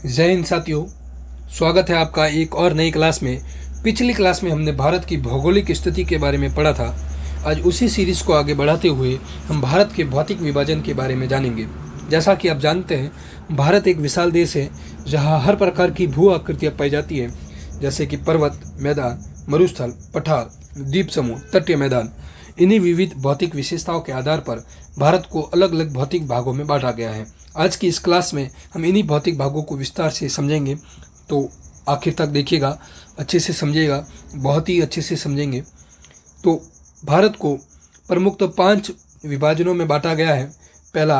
जय हिंद साथियों, स्वागत है आपका एक और नई क्लास में। पिछली क्लास में हमने भारत की भौगोलिक स्थिति के बारे में पढ़ा था। आज उसी सीरीज को आगे बढ़ाते हुए हम भारत के भौतिक विभाजन के बारे में जानेंगे। जैसा कि आप जानते हैं, भारत एक विशाल देश है जहाँ हर प्रकार की भू आकृतियाँ पाई जाती हैं, जैसे कि पर्वत, मैदान, मरुस्थल, पठार, द्वीप समूह, तटीय मैदान। इन्हीं विविध भौतिक विशेषताओं के आधार पर भारत को अलग अलग भौतिक भागों में बांटा गया है। आज की इस क्लास में हम इन्हीं भौतिक भागों को विस्तार से समझेंगे, तो आखिर तक देखिएगा, अच्छे से समझिएगा, बहुत ही अच्छे से समझेंगे। तो भारत को प्रमुखतः 5 विभाजनों में बांटा गया है। पहला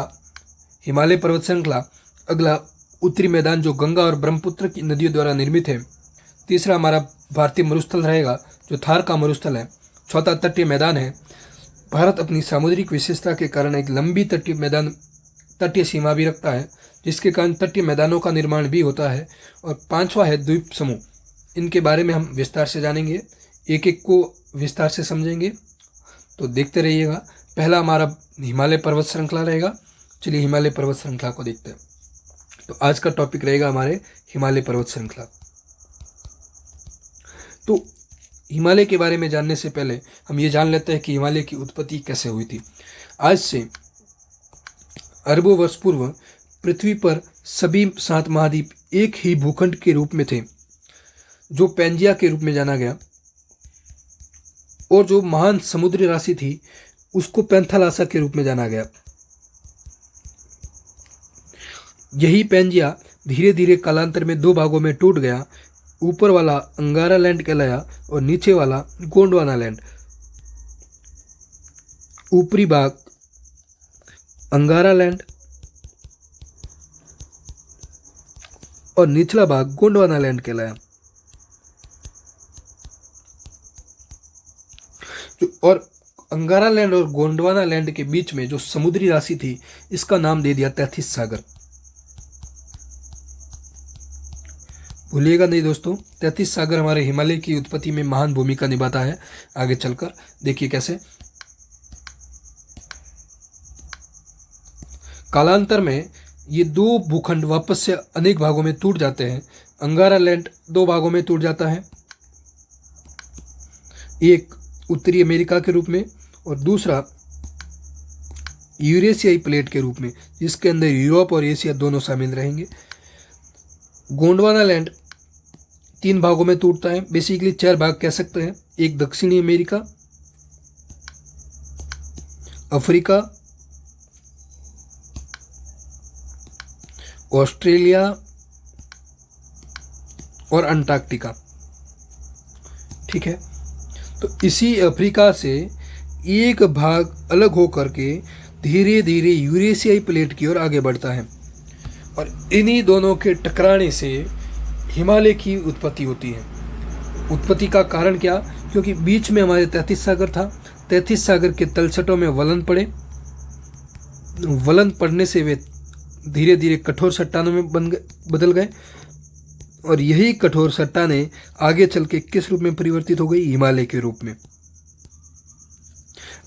हिमालय पर्वत श्रृंखला, अगला उत्तरी मैदान जो गंगा और ब्रह्मपुत्र की नदियों द्वारा निर्मित है। तीसरा हमारा भारतीय मरुस्थल रहेगा जो थार का मरुस्थल है। चौथा तटीय मैदान है। भारत अपनी सामुद्रिक विशेषता के कारण एक लंबी तटीय सीमा भी रखता है, जिसके कारण तटीय मैदानों का निर्माण भी होता है। और पांचवा है द्वीप समूह। इनके बारे में हम विस्तार से जानेंगे, एक एक को विस्तार से समझेंगे, तो देखते रहिएगा। पहला हमारा हिमालय पर्वत श्रृंखला रहेगा। चलिए हिमालय पर्वत श्रृंखला को देखते हैं। तो आज का टॉपिक रहेगा हमारे हिमालय पर्वत श्रृंखला। तो हिमालय के बारे में जानने से पहले हम ये जान लेते हैं कि हिमालय की उत्पत्ति कैसे हुई थी। आज से अरबों वर्ष पूर्व पृथ्वी पर सभी 7 महाद्वीप एक ही भूखंड के रूप में थे, जो पैंजिया के रूप में जाना गया, और जो महान समुद्री राशि थी उसको पैंथालासा के रूप में जाना गया। यही पैंजिया धीरे धीरे कालांतर में 2 भागों में टूट गया। ऊपर वाला अंगारा लैंड कहलाया और नीचे वाला गोंडवाना लैंड। ऊपरी भाग अंगारा लैंड और निचला भाग गोंडवाना लैंड कहलाया। और अंगारा लैंड और गोंडवाना लैंड के बीच में जो समुद्री राशि थी, इसका नाम दे दिया 33 सागर। भूलिएगा नहीं दोस्तों, 33 सागर हमारे हिमालय की उत्पत्ति में महान भूमिका निभाता है। आगे चलकर देखिए कैसे। कालांतर में ये 2 भूखंड वापस से अनेक भागों में टूट जाते हैं। अंगारा लैंड 2 भागों में टूट जाता है, एक उत्तरी अमेरिका के रूप में और दूसरा यूरेशियाई प्लेट के रूप में, जिसके अंदर यूरोप और एशिया दोनों शामिल रहेंगे। गोंडवाना लैंड 3 भागों में टूटता है, बेसिकली 4 भाग कह सकते हैं। एक दक्षिणी अमेरिका, अफ्रीका, ऑस्ट्रेलिया और अंटार्कटिका। ठीक है, तो इसी अफ्रीका से एक भाग अलग होकर के धीरे धीरे यूरेशियाई प्लेट की ओर आगे बढ़ता है, और इन्हीं दोनों के टकराने से हिमालय की उत्पत्ति होती है। उत्पत्ति का कारण क्या? क्योंकि बीच में हमारे 33 सागर था। 33 सागर के तलछटों में वलन पड़े। वलन पड़ने से वे धीरे धीरे कठोर चट्टानों में बदल गए, और यही कठोर चट्टानें आगे चल के किस रूप में परिवर्तित हो गई? हिमालय के रूप में।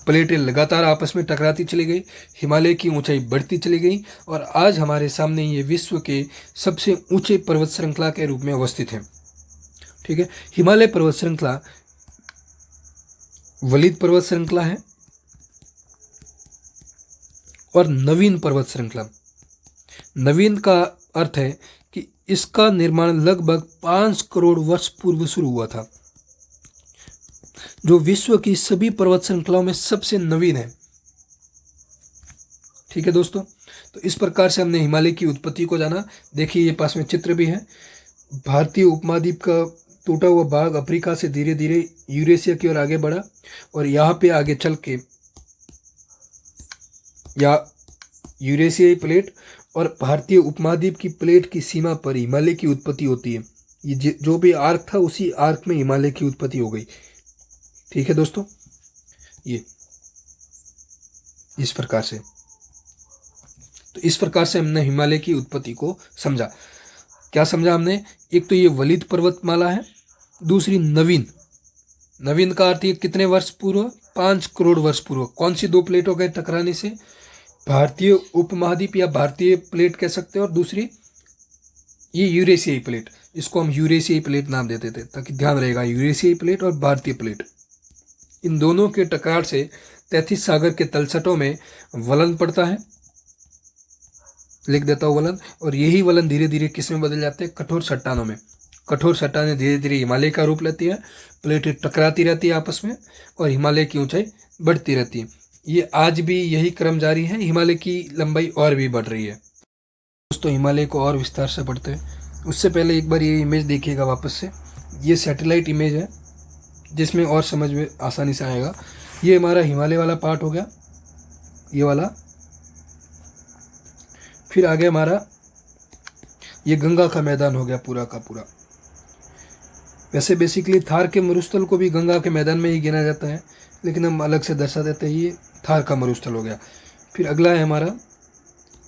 प्लेटें लगातार आपस में टकराती चली गई, हिमालय की ऊंचाई बढ़ती चली गई, और आज हमारे सामने ये विश्व के सबसे ऊंचे पर्वत श्रृंखला के रूप में अवस्थित है। ठीक है, हिमालय पर्वत श्रृंखला वलित पर्वत श्रृंखला है और नवीन पर्वत श्रृंखला। नवीन का अर्थ है कि इसका निर्माण लगभग 5 करोड़ वर्ष पूर्व शुरू हुआ था, जो विश्व की सभी पर्वत श्रृंखलाओं में सबसे नवीन है। ठीक है दोस्तों, तो इस प्रकार से हमने हिमालय की उत्पत्ति को जाना। देखिए ये पास में चित्र भी है। भारतीय उपमहाद्वीप का टूटा हुआ भाग अफ्रीका से धीरे धीरे यूरेशिया की ओर आगे बढ़ा, और यहाँ पे आगे चल के या यूरेशियाई प्लेट और भारतीय उपमहाद्वीप की प्लेट की सीमा पर हिमालय की उत्पत्ति होती है। ये जो भी आर्क था, उसी आर्क में हिमालय की उत्पत्ति हो गई। ठीक है दोस्तों, ये इस प्रकार से, तो इस प्रकार से हमने हिमालय की उत्पत्ति को समझा। क्या समझा हमने? एक तो ये वलित पर्वतमाला है, दूसरी नवीन। नवीन का अर्थ ये कितने वर्ष पूर्व? 5 करोड़ वर्ष पूर्व। कौन सी 2 प्लेटों के टकराने से? भारतीय उपमहाद्वीप या भारतीय प्लेट कह सकते हैं, और दूसरी ये यूरेशियाई प्लेट, इसको हम यूरेशियाई प्लेट नाम देते थे ताकि ध्यान रहेगा, यूरेशियाई प्लेट और भारतीय प्लेट, इन दोनों के टकराव से 33 सागर के तलछटों में वलन पड़ता है, लिख देता हूँ वलन। और यही वलन धीरे धीरे किस में बदल जाते हैं, कठोर चट्टानों में। कठोर चट्टानें धीरे धीरे हिमालय का रूप लेती है, प्लेटें टकराती रहती है आपस में और हिमालय की ऊंचाई बढ़ती रहती है। ये आज भी यही क्रम जारी है, हिमालय की लंबाई और भी बढ़ रही है। दोस्तों हिमालय को और विस्तार से पढ़ते हैं उससे पहले एक बार ये इमेज देखिएगा वापस से। ये सैटेलाइट इमेज है जिसमें और समझ में आसानी से आएगा। ये हमारा हिमालय वाला पार्ट हो गया, ये वाला। फिर आगे हमारा ये गंगा का मैदान हो गया पूरा का पूरा। वैसे बेसिकली थार के मरुस्थल को भी गंगा के मैदान में ही गिना जाता है, लेकिन हम अलग से दर्शा देते हैं, ये थार का मरुस्थल हो गया। फिर अगला है हमारा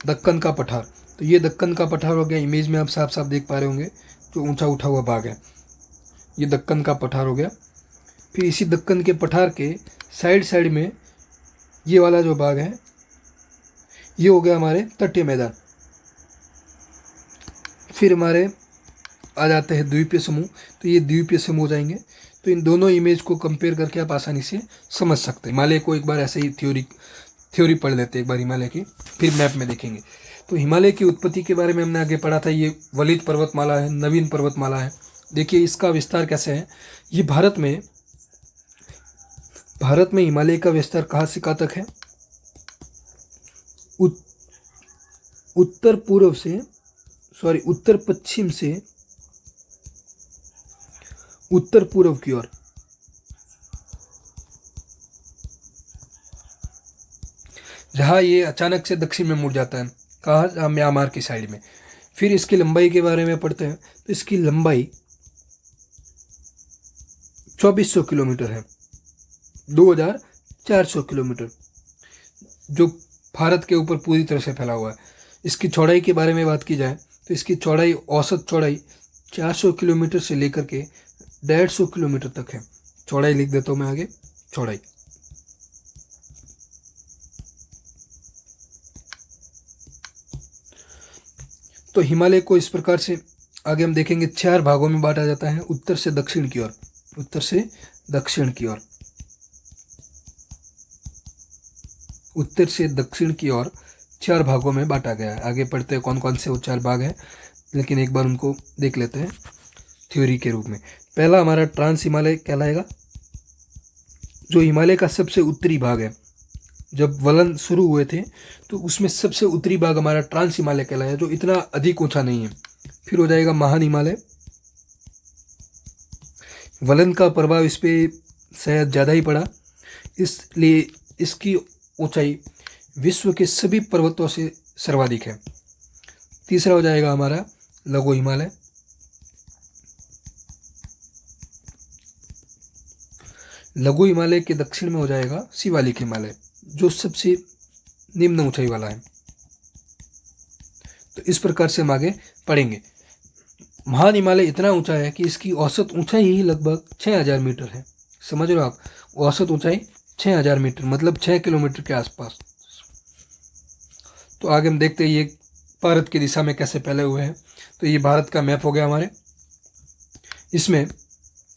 दक्कन का पठार। तो ये दक्कन का पठार हो गया, इमेज में आप साफ साफ देख पा रहे होंगे जो ऊंचा उठा हुआ भाग है, ये दक्कन का पठार हो गया। फिर इसी दक्कन के पठार के साइड साइड में ये वाला जो भाग है ये हो गया हमारे तटीय मैदान। फिर हमारे आ जाते हैं द्वीपीय समूह, तो ये द्वीपीय समूह हो जाएंगे। तो इन दोनों इमेज को कंपेयर करके आप आसानी से समझ सकते हैं। हिमालय को एक बार ऐसे ही थ्योरी पढ़ लेते हैं एक बार हिमालय की, फिर मैप में देखेंगे। तो हिमालय की उत्पत्ति के बारे में हमने आगे पढ़ा था, ये वलित पर्वतमाला है, नवीन पर्वतमाला है। देखिए इसका विस्तार कैसे है। ये भारत में हिमालय का विस्तार कहाँ से कहाँ तक है, उत्तर पश्चिम से उत्तर पूर्व की ओर, जहाँ ये अचानक से दक्षिण में मुड़ जाता है, कहाँ, जहाँ म्यांमार की साइड में। फिर इसकी लंबाई के बारे में पढ़ते हैं, तो इसकी लंबाई 2400 किलोमीटर है, 2400 किलोमीटर, जो भारत के ऊपर पूरी तरह से फैला हुआ है। इसकी चौड़ाई के बारे में बात की जाए तो इसकी चौड़ाई, औसत चौड़ाई 400 किलोमीटर से लेकर के 150 किलोमीटर तक है। चौड़ाई लिख देता हूँ मैं आगे, चौड़ाई। तो हिमालय को इस प्रकार से आगे हम देखेंगे 4 भागों में बांटा जाता है, उत्तर से दक्षिण की ओर, उत्तर से दक्षिण की ओर, उत्तर से दक्षिण की ओर 4 भागों में बांटा गया है। आगे पढ़ते हैं कौन कौन से वो 4 भाग हैं, लेकिन एक बार उनको देख लेते हैं थ्योरी के रूप में। पहला हमारा ट्रांस हिमालय कहलाएगा, जो हिमालय का सबसे उत्तरी भाग है। जब वलन शुरू हुए थे तो उसमें सबसे उत्तरी भाग हमारा ट्रांस हिमालय कहलाया, जो इतना अधिक ऊंचा नहीं है। फिर हो जाएगा महान हिमालय, वलन का प्रभाव इस पर शायद ज़्यादा ही पड़ा, इसलिए इसकी ऊंचाई विश्व के सभी पर्वतों से सर्वाधिक है। तीसरा हो जाएगा हमारा लघु हिमालय, लघु हिमालय के दक्षिण में हो जाएगा शिवालिक हिमालय, जो सबसे निम्न ऊंचाई वाला है। तो इस प्रकार से हम आगे पढ़ेंगे। महान हिमालय इतना ऊंचा है कि इसकी औसत ऊंचाई ही लगभग 6000 मीटर है। समझ रहे हो आप, औसत ऊंचाई 6000 मीटर, मतलब 6 किलोमीटर के आसपास। तो आगे हम देखते हैं ये भारत की दिशा में कैसे फैले हुए हैं। तो ये भारत का मैप हो गया हमारे। इसमें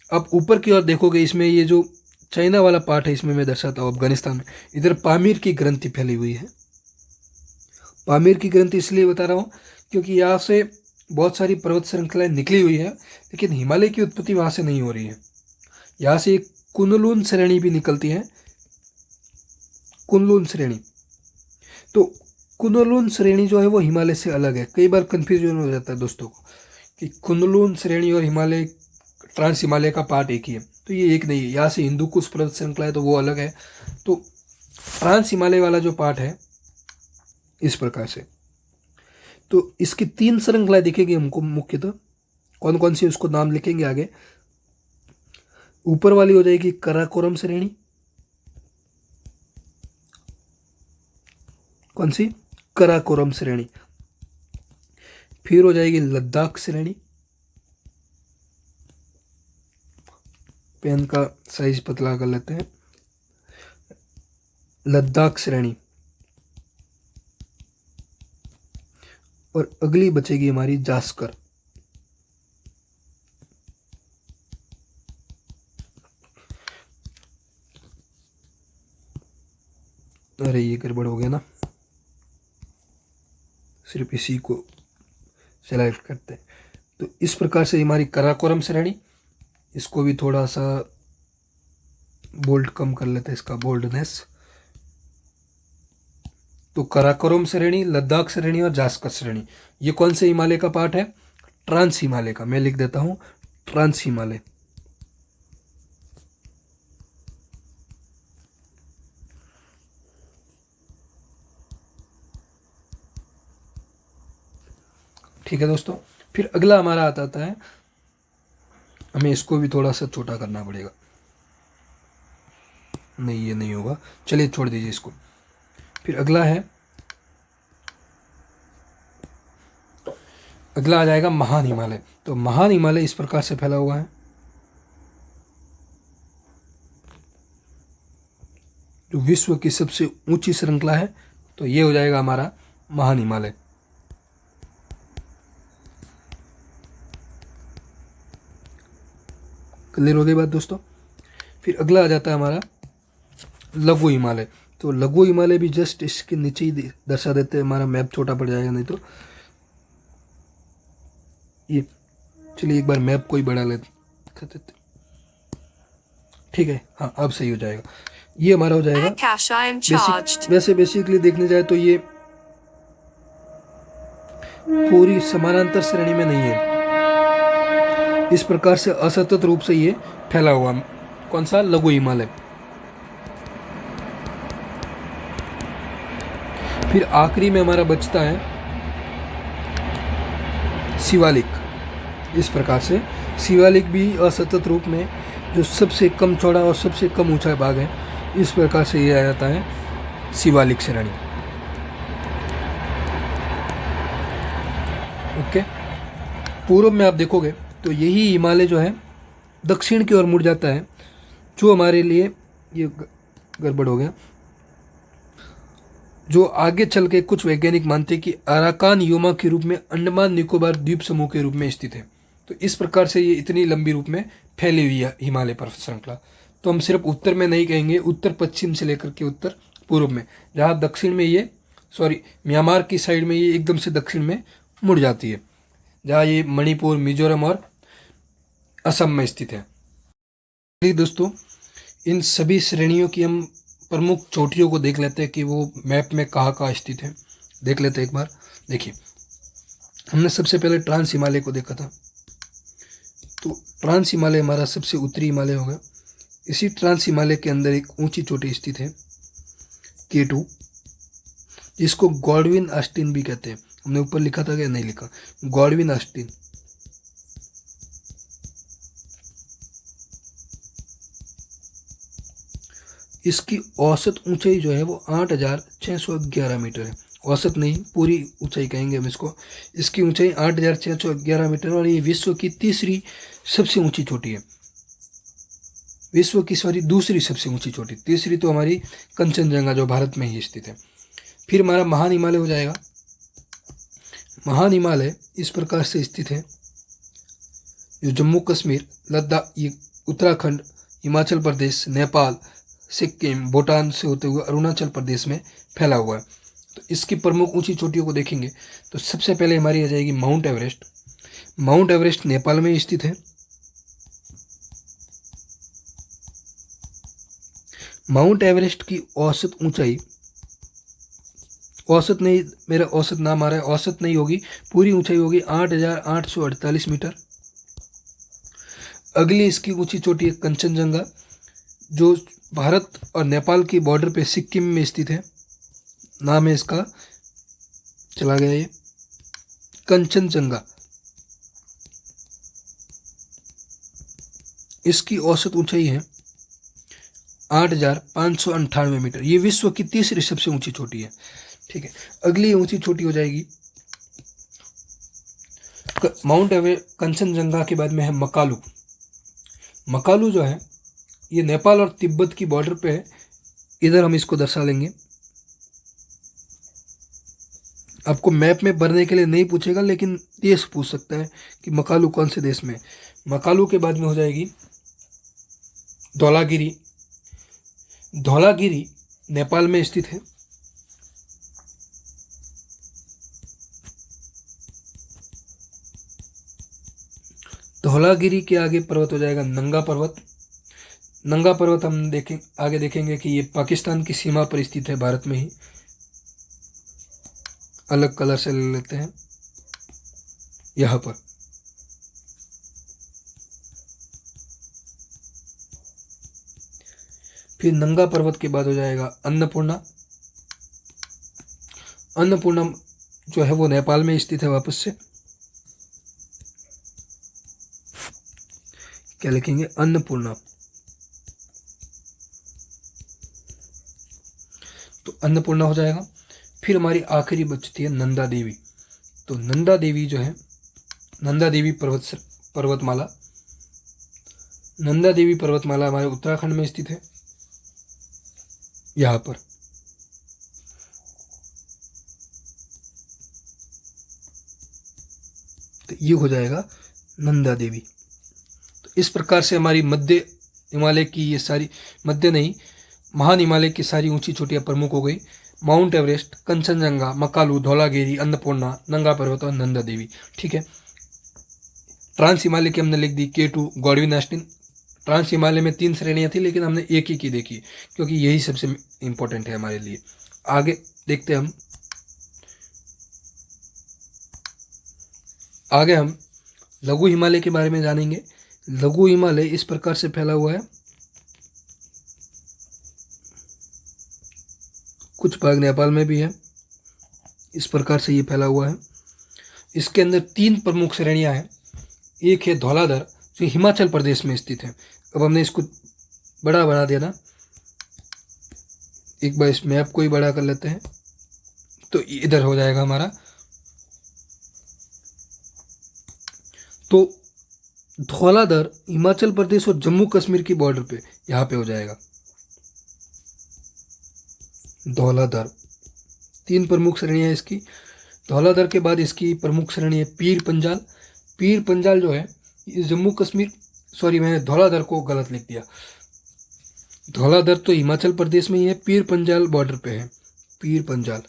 अब ऊपर की ओर देखोगे, इसमें ये जो चाइना वाला पार्ट है, इसमें मैं दर्शाता हूँ अफगानिस्तान में, इधर पामीर की ग्रंथि फैली हुई है। पामीर की ग्रंथि इसलिए बता रहा हूँ क्योंकि यहाँ से बहुत सारी पर्वत श्रृंखलाएं निकली हुई है, लेकिन हिमालय की उत्पत्ति वहाँ से नहीं हो रही है। यहाँ से एक कुनलुन श्रेणी भी निकलती है, कुनलुन श्रेणी। तो कुनलुन श्रेणी जो है वो हिमालय से अलग है। कई बार कन्फ्यूजन हो जाता है दोस्तों को कि कुनलुन श्रेणी और हिमालय, ट्रांस हिमालय का पार्ट एक ही है। तो ये एक नहीं है। यहाँ से हिंदू कुश पर्वत श्रृंखला है तो वो अलग है। तो ट्रांस हिमालय वाला जो पार्ट है इस प्रकार से, तो इसकी 3 श्रृंखलाएं दिखेगी हमको मुख्यतः। कौन कौन सी उसको नाम लिखेंगे आगे। ऊपर वाली हो जाएगी कराकोरम श्रेणी, कौन सी, कराकोरम श्रेणी। फिर हो जाएगी लद्दाख श्रेणी, पेन का साइज पतला कर लेते हैं, लद्दाख श्रेणी। और अगली बचेगी हमारी जास्कर, अरे ये गड़बड़ हो गया ना, सिर्फ इसी को सेलेक्ट करते हैं। तो इस प्रकार से हमारी काराकोरम श्रेणी, इसको भी थोड़ा सा बोल्ड कम कर लेते हैं, इसका बोल्डनेस। तो काराकोरम श्रेणी, लद्दाख श्रेणी और जास्कर श्रेणी, ये कौन से हिमालय का पार्ट है? ट्रांस हिमालय का। मैं लिख देता हूँ ट्रांस हिमालय। ठीक है दोस्तों, फिर अगला हमारा आता है, हमें इसको भी थोड़ा सा छोटा करना पड़ेगा। नहीं ये नहीं होगा, चलिए छोड़ दीजिए इसको। फिर अगला है, अगला आ जाएगा महान हिमालय। तो महान हिमालय इस प्रकार से फैला हुआ है, जो विश्व की सबसे ऊंची श्रृंखला है। तो ये हो जाएगा हमारा महान हिमालय। क्लियर हो गई बात दोस्तों। फिर अगला आ जाता है हमारा लघु हिमालय। तो लघु हिमालय भी जस्ट इसके नीचे ही दर्शा देते हैं, हमारा मैप छोटा पड़ जाएगा नहीं तो। ये चलिए एक बार मैप को ही बढ़ा लेते, ठीक है, हाँ अब सही हो जाएगा। ये हमारा हो जाएगा वैसे बेसिकली देखने जाए तो ये पूरी समानांतर श्रेणी में नहीं है, इस प्रकार से असतत रूप से ये फैला हुआ। कौन सा? लघु हिमालय। फिर आखिरी में हमारा बचता है शिवालिक। इस प्रकार से शिवालिक भी असतत रूप में जो सबसे कम चौड़ा और सबसे कम ऊंचा भाग है, इस प्रकार से ये आ जाता है शिवालिक श्रेणी। ओके, पूर्व में आप देखोगे तो यही हिमालय जो है दक्षिण की ओर मुड़ जाता है, जो हमारे लिए ये गड़बड़ हो गया, जो आगे चल के कुछ वैज्ञानिक मानते हैं कि अराकान योमा के रूप में अंडमान निकोबार द्वीप समूह के रूप में स्थित है। तो इस प्रकार से ये इतनी लंबी रूप में फैली हुई है हिमालय पर्वत श्रृंखला। तो हम सिर्फ उत्तर में नहीं कहेंगे, उत्तर पश्चिम से लेकर के उत्तर पूर्व में, जहाँ दक्षिण में ये म्यांमार की साइड में ये एकदम से दक्षिण में मुड़ जाती है, जहाँ ये मणिपुर, मिजोरम और असम में स्थित है। दोस्तों, इन सभी श्रेणियों की हम प्रमुख चोटियों को देख लेते हैं कि वो मैप में कहाँ स्थित है। देख लेते हैं एक बार। देखिए, हमने सबसे पहले ट्रांस हिमालय को देखा था। तो ट्रांस हिमालय हमारा सबसे उत्तरी हिमालय होगा। इसी ट्रांस हिमालय के अंदर एक ऊंची चोटी स्थित है K2, जिसको गॉडविन ऑस्टिन भी कहते हैं। हमने ऊपर लिखा था कि नहीं लिखा, गॉडविन ऑस्टिन। इसकी औसत ऊंचाई जो है वो 8,611 मीटर है। औसत नहीं, पूरी ऊंचाई कहेंगे हम इसको। इसकी ऊंचाई 8,611 मीटर और ये विश्व की तीसरी सबसे ऊंची चोटी है। विश्व की दूसरी सबसे ऊंची चोटी, तीसरी तो हमारी कंचनजंगा जो भारत में ही स्थित है। फिर हमारा महान हिमालय हो जाएगा। महान हिमालय इस प्रकार से स्थित है, जो जम्मू कश्मीर, लद्दाख, ये उत्तराखंड, हिमाचल प्रदेश, नेपाल, सिक्किम, भूटान से होते हुए अरुणाचल प्रदेश में फैला हुआ है। तो इसकी प्रमुख ऊंची चोटियों को देखेंगे तो सबसे पहले हमारी आ जाएगी mount Everest. Mount Everest Nepal में स्थित है। माउंट एवरेस्ट की औसत ऊंचाई, औसत नहीं, मेरा औसत नाम आ रहा है, औसत नहीं होगी, पूरी ऊंचाई होगी 8,848 मीटर। अगली इसकी ऊंची चोटी है कंचनजंगा, जो भारत और नेपाल की बॉर्डर पे सिक्किम में स्थित है। नाम है इसका, चला गया ये, कंचनजंगा। इसकी औसत ऊंचाई है 8,598 मीटर। ये विश्व की तीसरी सबसे ऊंची चोटी है। ठीक है, अगली ऊंची चोटी हो जाएगी माउंट एवरेस्ट, कंचनजंगा के बाद में है मकालू। मकालू जो है ये नेपाल और तिब्बत की बॉर्डर पे है। इधर हम इसको दर्शा लेंगे। आपको मैप में भरने के लिए नहीं पूछेगा, लेकिन देश पूछ सकता है कि मकालू कौन से देश में। मकालू के बाद में हो जाएगी धौलागिरी। धौलागिरी नेपाल में स्थित है। धौलागिरी के आगे पर्वत हो जाएगा नंगा पर्वत। नंगा पर्वत हम आगे देखेंगे कि ये पाकिस्तान की सीमा पर स्थित है, भारत में ही। अलग कलर से ले लेते हैं यहाँ पर। फिर नंगा पर्वत के बाद हो जाएगा अन्नपूर्णा। अन्नपूर्णा जो है वो नेपाल में स्थित है। वापस से क्या लिखेंगे? अन्नपूर्णा। तो अन्नपूर्णा हो जाएगा। फिर हमारी आखिरी बचती है नंदा देवी। तो नंदा देवी जो है, नंदा देवी पर्वतमाला। नंदा देवी पर्वतमाला हमारे उत्तराखंड में स्थित है, यहाँ पर। तो ये हो जाएगा नंदा देवी। तो इस प्रकार से हमारी मध्य हिमालय की ये सारी, मध्य नहीं, महान हिमालय की सारी ऊंची चोटियाँ प्रमुख हो गई। माउंट एवरेस्ट, कंचनजंगा, मकालू, धौलागिरी, अन्नपूर्णा, नंगा पर्वत और नंदा देवी। ठीक है। ट्रांस हिमालय की हमने लिख दी K2 Godwin Austen. Trans Himalaya में 3 श्रेणियाँ थी, लेकिन हमने एक ही की देखी, क्योंकि यही सबसे इम्पोर्टेंट है हमारे लिए। आगे देखते हैं हम। आगे हम लघु हिमालय के बारे में जानेंगे। लघु हिमालय इस प्रकार से फैला हुआ है, कुछ भाग नेपाल में भी है। इस प्रकार से ये फैला हुआ है। इसके अंदर 3 प्रमुख श्रेणियां हैं। एक है धौलाधर, जो हिमाचल प्रदेश में स्थित है। अब हमने इसको बड़ा बना दिया ना, एक बार इस मैप को ही बड़ा कर लेते हैं, तो इधर हो जाएगा हमारा। तो धौलाधर हिमाचल प्रदेश और जम्मू कश्मीर की बॉर्डर पे, यहाँ पे हो जाएगा धौलाधर। 3 प्रमुख श्रेणियाँ इसकी। धौलाधर के बाद इसकी प्रमुख श्रेणी है पीर पंजाल। पीर पंजाल जो है ये जम्मू कश्मीर, सॉरी मैंने धौलाधर को गलत लिख दिया। धौलाधर तो हिमाचल प्रदेश में ही है, पीर पंजाल बॉर्डर पे है। पीर पंजाल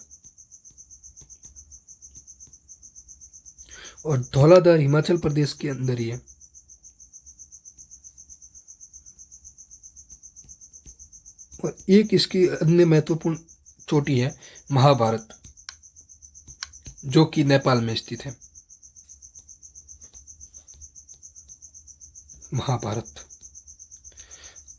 और धौलाधर हिमाचल प्रदेश के अंदर ही है। और एक इसकी अन्य महत्वपूर्ण चोटी है महाभारत, जो कि नेपाल में स्थित है। महाभारत।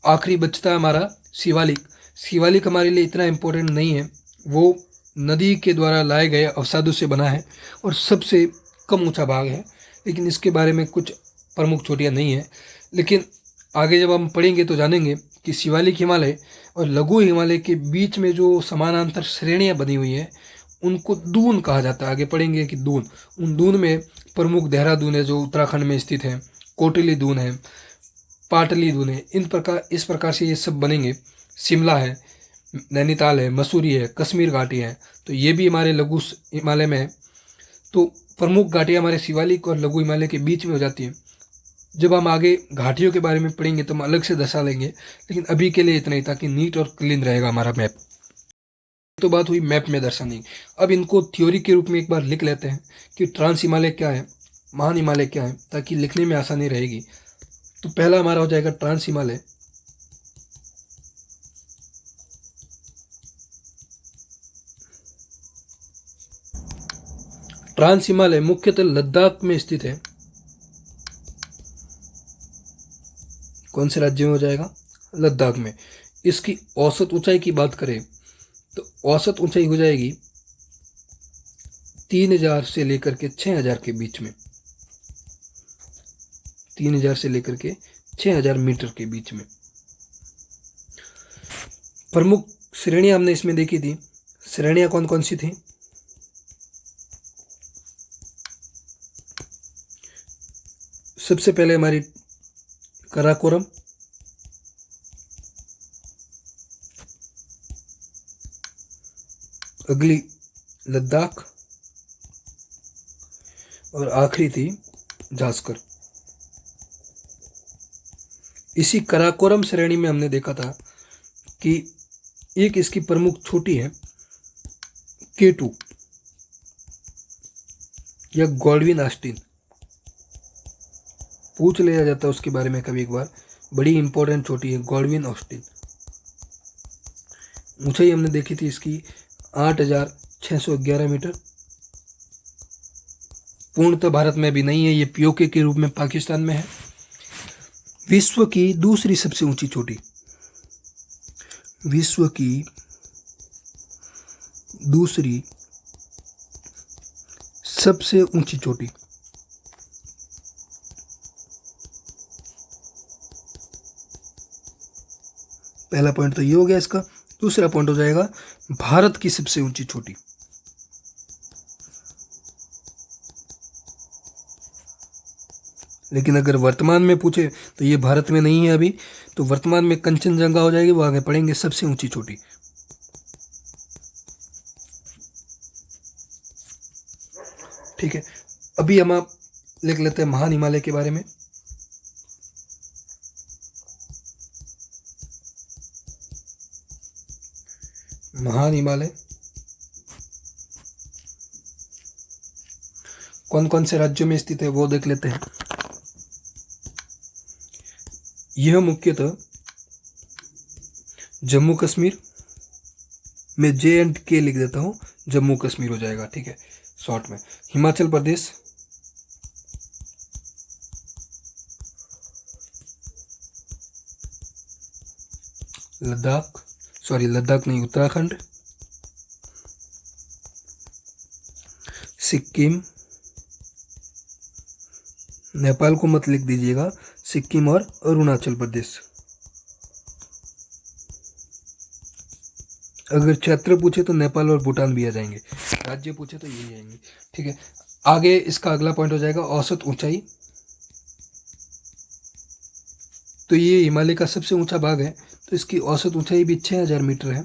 आखिरी बचता है हमारा शिवालिक। शिवालिक हमारे लिए इतना इम्पोर्टेंट नहीं है, वो नदी के द्वारा लाए गए अवसादों से बना है और सबसे कम ऊंचा भाग है, लेकिन इसके बारे में कुछ प्रमुख चोटियाँ नहीं है। लेकिन आगे जब हम पढ़ेंगे तो जानेंगे कि शिवालिक हिमालय और लघु हिमालय के बीच में जो समानांतर श्रेणियाँ बनी हुई हैं उनको दून कहा जाता है। आगे पढ़ेंगे कि दून, उन दून में प्रमुख देहरादून है जो उत्तराखंड में स्थित है, कोटली दून है, पाटली दून है। इस प्रकार से ये सब बनेंगे। शिमला है, नैनीताल है, मसूरी है, कश्मीर घाटी है, तो ये भी हमारे लघु हिमालय में है। तो प्रमुख घाटियाँ हमारे शिवालिक और लघु हिमालय के बीच में हो जाती हैं। जब हम आगे घाटियों के बारे में पढ़ेंगे तो हम अलग से दर्शा लेंगे, लेकिन अभी के लिए इतना ही, ताकि नीट और क्लीन रहेगा हमारा मैप। तो बात हुई मैप में दर्शाने की। अब इनको थ्योरी के रूप में एक बार लिख लेते हैं कि ट्रांस हिमालय क्या है, महान हिमालय क्या है, ताकि लिखने में आसानी रहेगी। तो पहला हमारा हो जाएगा ट्रांस हिमालय। ट्रांस हिमालय मुख्यतः लद्दाख में स्थित है। कौन से राज्य में हो जाएगा? लद्दाख में। इसकी औसत ऊंचाई की बात करें तो औसत ऊंचाई हो जाएगी 3000 से लेकर के 6000 के बीच में। 3000 से लेकर के 6000 मीटर के बीच में। प्रमुख श्रेणियां हमने इसमें देखी थी। श्रेणियां कौन कौन सी थी? सबसे पहले हमारी काराकोरम, अगली लद्दाख और आखिरी थी जास्कर। इसी काराकोरम श्रेणी में हमने देखा था कि एक इसकी प्रमुख चोटी है K2 या गॉडविन ऑस्टिन। पूछ लिया जाता है उसके बारे में कभी एक बार। बड़ी इंपॉर्टेंट चोटी है गॉडविन ऑस्टिन। ऊंचाई हमने देखी थी इसकी 8,611 मीटर। पूर्णतः भारत में भी नहीं है, ये पीओके के रूप में पाकिस्तान में है। विश्व की दूसरी सबसे ऊंची चोटी, विश्व की दूसरी सबसे ऊंची चोटी, पहला पॉइंट तो ये हो गया इसका। दूसरा पॉइंट हो जाएगा भारत की सबसे ऊंची चोटी। लेकिन अगर वर्तमान में पूछे तो ये भारत में नहीं है अभी, तो वर्तमान में कंचनजंगा हो जाएगी, वो आगे पढ़ेंगे सबसे ऊंची चोटी। ठीक है, अभी हम आप लिख लेते हैं महान हिमालय के बारे में। महान हिमालय कौन कौन से राज्यों में स्थित है वो देख लेते हैं। यह मुख्यतः जम्मू कश्मीर में J&K लिख देता हूं, जम्मू कश्मीर हो जाएगा, ठीक है शॉर्ट में। हिमाचल प्रदेश, लद्दाख, लद्दाख नहीं, उत्तराखंड, सिक्किम, नेपाल को मत लिख दीजिएगा, सिक्किम और अरुणाचल प्रदेश। अगर क्षेत्र पूछे तो नेपाल और भूटान भी आ जाएंगे, राज्य पूछे तो यही आएंगे, ठीक है। आगे इसका अगला पॉइंट हो जाएगा औसत ऊंचाई। तो ये हिमालय का सबसे ऊंचा भाग है, तो इसकी औसत ऊंचाई भी 6,000 मीटर है।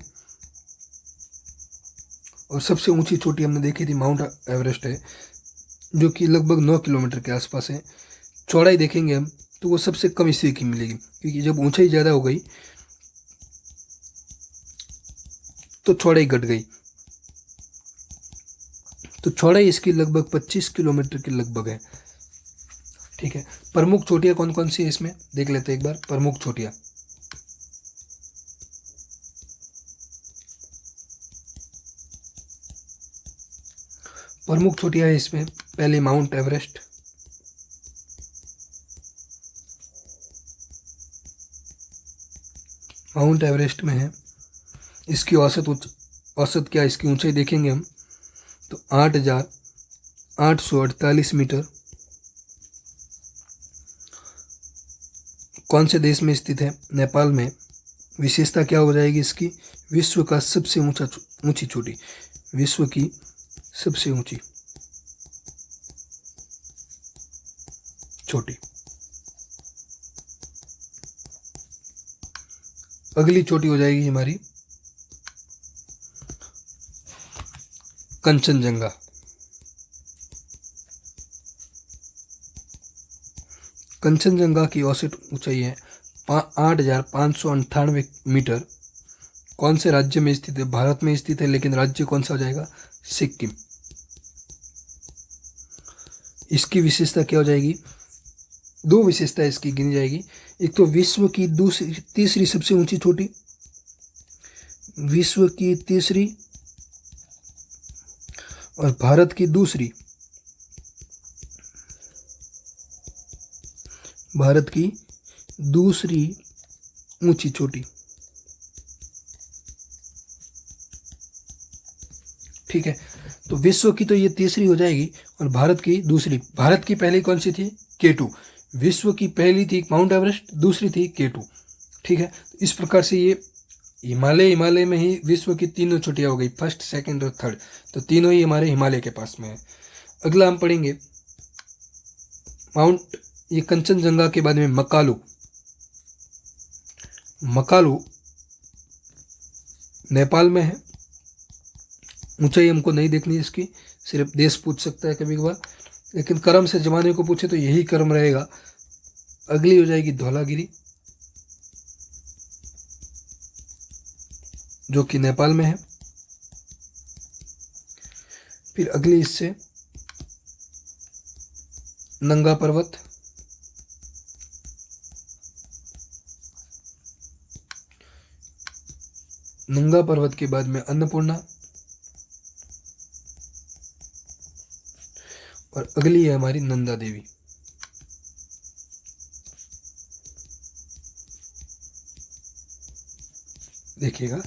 और सबसे ऊंची चोटी हमने देखी थी माउंट एवरेस्ट है, जो कि लगभग 9 किलोमीटर के आसपास है। चौड़ाई देखेंगे हम तो वो सबसे कम इसी की मिलेगी, क्योंकि जब ऊंचाई ज़्यादा हो गई तो चौड़ाई घट गई। तो चौड़ाई इसकी लगभग 25 किलोमीटर के लगभग है, ठीक है। प्रमुख चोटियाँ कौन कौन सी है इसमें देख लेते हैं एक बार। प्रमुख चोटियाँ, प्रमुख चोटियाँ है इसमें पहले माउंट एवरेस्ट, माउंट एवरेस्ट में है। इसकी औसत क्या, इसकी ऊंचाई देखेंगे हम तो 8,848 मीटर। कौन से देश में स्थित है, नेपाल में। विशेषता क्या हो जाएगी इसकी, विश्व का सबसे ऊंची चोटी, विश्व की सबसे ऊंची चोटी। अगली चोटी हो जाएगी हमारी कंचनजंगा। कंचनजंगा की औसत ऊंचाई है 8,598 मीटर। कौन से राज्य में स्थित है, भारत में स्थित है, लेकिन राज्य कौन सा हो जाएगा, सिक्किम। इसकी विशेषता क्या हो जाएगी, दो विशेषता इसकी गिनी जाएगी। एक तो विश्व की तीसरी सबसे ऊंची चोटी, विश्व की तीसरी, और भारत की दूसरी, भारत की दूसरी ऊंची चोटी, ठीक है। तो विश्व की तो ये तीसरी हो जाएगी और भारत की दूसरी। भारत की पहली कौन सी थी, K2। विश्व की पहली थी माउंट एवरेस्ट, दूसरी थी K2, ठीक है। इस प्रकार से ये हिमालय में ही विश्व की तीनों चोटियाँ हो गई, फर्स्ट, सेकंड और थर्ड। तो तीनों ही हमारे हिमालय के पास में है। अगला हम पढ़ेंगे ये कंचनजंगा के बाद में मकालू। मकालू नेपाल में है। ऊंचाई हमको नहीं देखनी इसकी, सिर्फ देश पूछ सकता है कभी कभार, लेकिन क्रम से जमाने को पूछे तो यही क्रम रहेगा। अगली हो जाएगी धौलागिरी, जो कि नेपाल में है। फिर अगली इससे नंगा पर्वत, नंगा पर्वत के बाद में अन्नपूर्णा, और अगली है हमारी नंदा देवी। देखिएगा,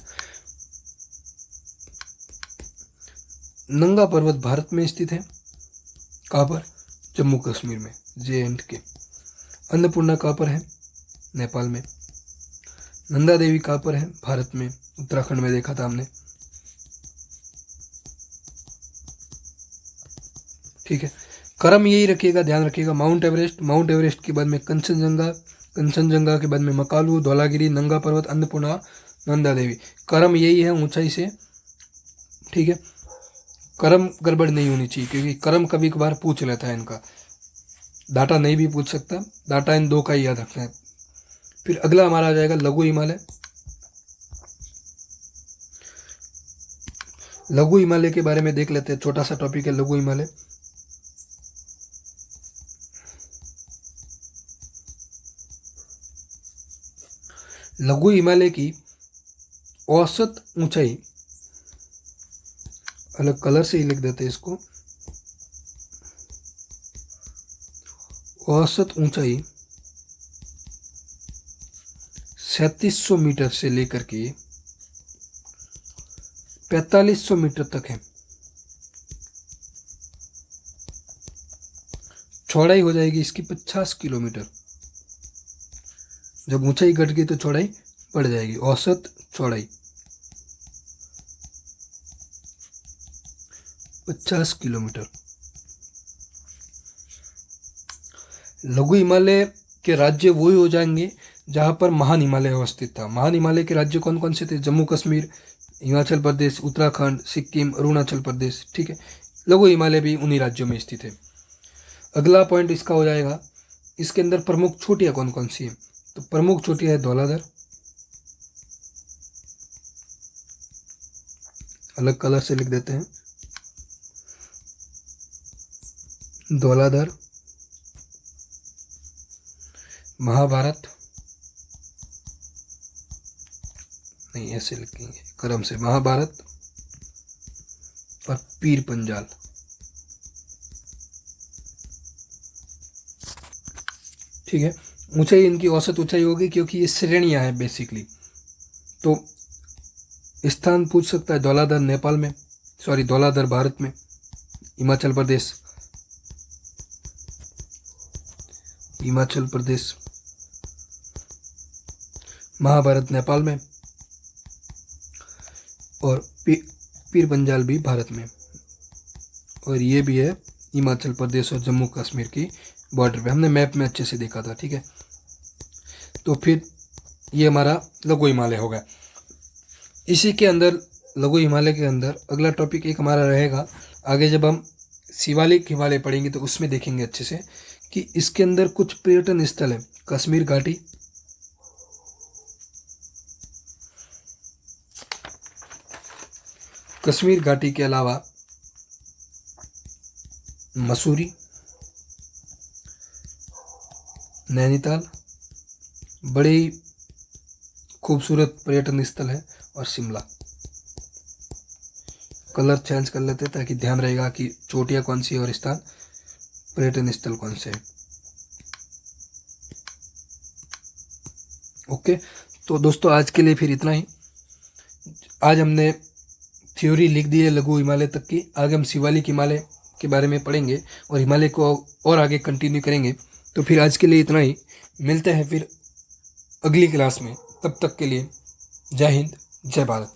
नंगा पर्वत भारत में स्थित है। कहाँ पर? जम्मू कश्मीर में, JNK। अन्नपूर्णा कहाँ पर है? नेपाल में। नंदा देवी कहाँ पर है? भारत में, उत्तराखंड में देखा था हमने। ठीक है, क्रम यही रखिएगा, ध्यान रखिएगा। माउंट एवरेस्ट के बाद में कंचनजंगा के बाद में मकालू, धौलागिरी, नंगा पर्वत, अन्नपूर्णा, नंदा देवी। क्रम यही है ऊंचाई से। ठीक है, क्रम गड़बड़ नहीं होनी चाहिए, क्योंकि क्रम कभी कभार पूछ लेता है इनका, डाटा नहीं भी पूछ सकता। डाटा इन दो का ही याद रखना है। फिर अगला हमारा आ जाएगा लघु हिमालय। लघु हिमालय के बारे में देख लेते हैं, छोटा सा टॉपिक है लघु हिमालय। लघु हिमालय की औसत ऊंचाई, अलग कलर से ही लिख देते हैं इसको, औसत ऊंचाई 3700 मीटर से लेकर के 4500 मीटर तक है। चौड़ाई हो जाएगी इसकी 50 किलोमीटर। जब ऊंचाई घट गई तो चौड़ाई बढ़ जाएगी। औसत चौड़ाई 50 किलोमीटर। लघु हिमालय के राज्य वही हो जाएंगे जहां पर महान हिमालय अवस्थित था। महान हिमालय के राज्य कौन कौन से थे? जम्मू कश्मीर, हिमाचल प्रदेश, उत्तराखंड, सिक्किम, अरुणाचल प्रदेश। ठीक है, लघु हिमालय भी उन्हीं राज्यों में स्थित है। अगला पॉइंट इसका हो जाएगा, इसके अंदर प्रमुख चोटियां कौन कौन सी है? तो प्रमुख चोटियां है धौलाधर, अलग कलर से लिख देते हैं, धौलाधर, महाभारत, नहीं ऐसे लिखेंगे क्रम से, महाभारत और पीर पंजाल। ठीक है, ऊंचाई इनकी औसत ऊंचाई होगी, क्योंकि ये श्रेणियां हैं बेसिकली। तो स्थान पूछ सकता है, धौलाधर नेपाल में, सॉरी धौलाधर भारत में, हिमाचल प्रदेश, महाभारत नेपाल में, और पीर पंजाल भी भारत में, और ये भी है हिमाचल प्रदेश और जम्मू कश्मीर की बॉर्डर पे। हमने मैप में अच्छे से देखा था। ठीक है, तो फिर ये हमारा लघु हिमालय होगा। इसी के अंदर, लघु हिमालय के अंदर अगला टॉपिक एक हमारा रहेगा आगे, जब हम शिवालिक हिमालय पढ़ेंगे तो उसमें देखेंगे अच्छे से कि इसके अंदर कुछ पर्यटन स्थल है। कश्मीर घाटी, कश्मीर घाटी के अलावा मसूरी, नैनीताल, बड़े ही खूबसूरत पर्यटन स्थल है, और शिमला। कलर चेंज कर लेते ताकि ध्यान रहेगा कि चोटियां कौन सी है और स्थान पर्यटन स्थल कौन से है। ओके, तो दोस्तों आज के लिए फिर इतना ही। आज हमने थ्योरी लिख दी है लघु हिमालय तक की। आगे हम शिवालिक हिमालय के बारे में पढ़ेंगे और हिमालय को और आगे कंटिन्यू करेंगे। तो फिर आज के लिए इतना ही, मिलते हैं फिर अगली क्लास में। तब तक के लिए जय हिंद, जय भारत।